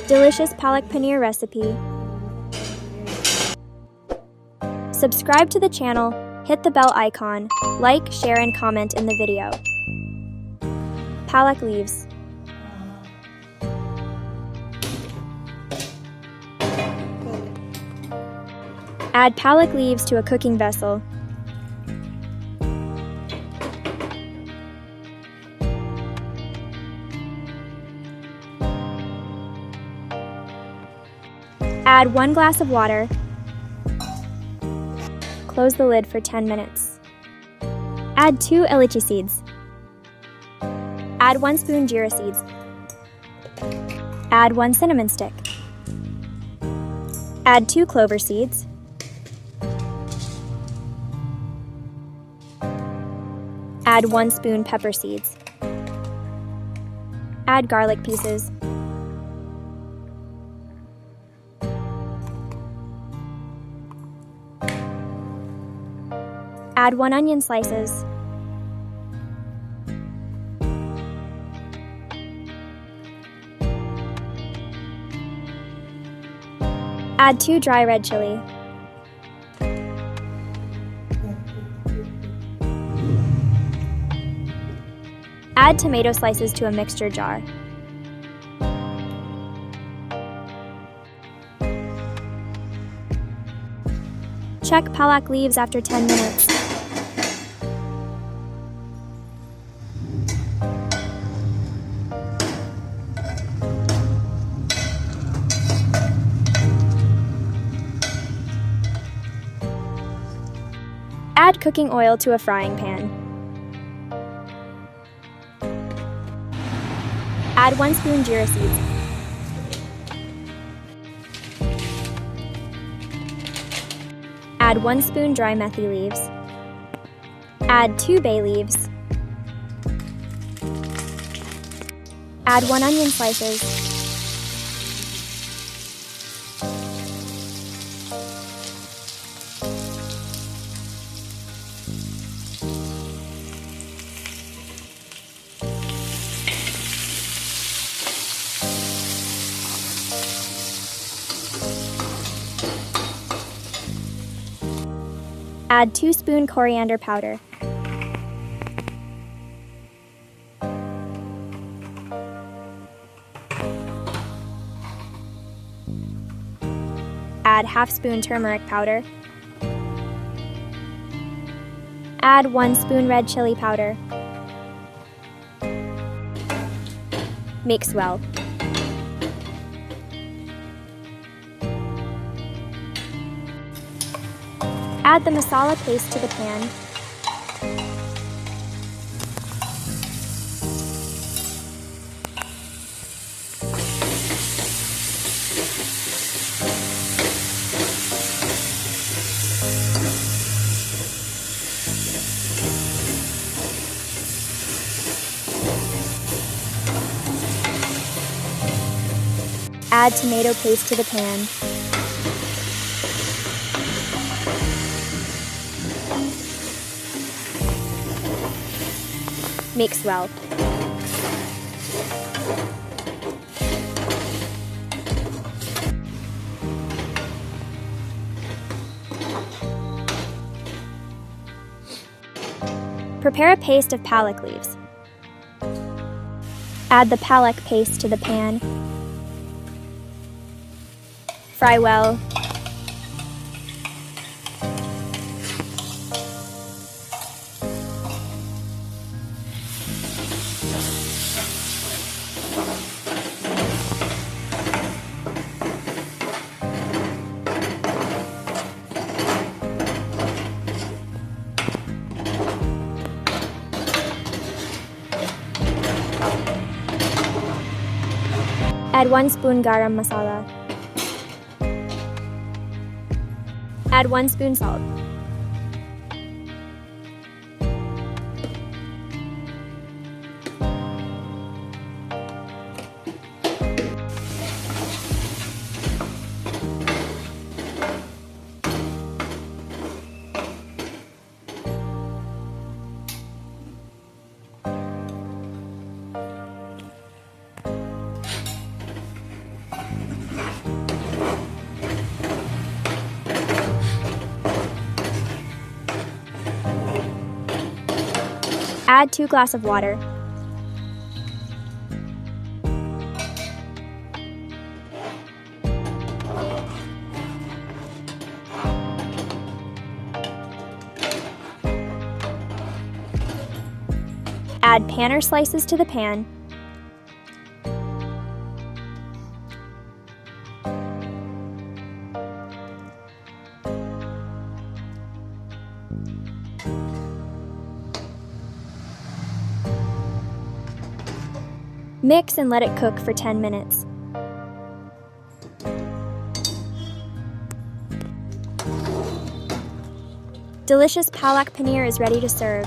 Delicious palak paneer recipe. Subscribe to the channel, hit the bell icon, like, share and comment in the video. Palak leaves. Add palak leaves to a cooking vessel. Add 1 glass of water. Close the lid for 10 minutes. Add 2 Elichi seeds. Add 1 spoon Jeera seeds. Add 1 cinnamon stick. Add 2 clover seeds. Add 1 spoon pepper seeds. Add garlic pieces. Add 1 onion slices. Add 2 dry red chilli. Add tomato slices to a mixture jar. Check palak leaves after 10 minutes. Add cooking oil to a frying pan. Add 1 spoon Jeera seeds. Add 1 spoon dry Methi leaves. Add 2 bay leaves. Add 1 onion slices. Add 2 spoon coriander powder. Add ½ spoon turmeric powder. Add 1 spoon red chilli powder. Mix well. Add the masala paste to the pan. Add tomato paste to the pan. Mix well. Prepare a paste of palak leaves. Add the palak paste to the pan. Fry well. Add 1 spoon garam masala. Add 1 spoon salt. Add 2 glasses of water. Add paneer slices to the pan. Mix and let it cook for 10 minutes. Delicious palak paneer is ready to serve.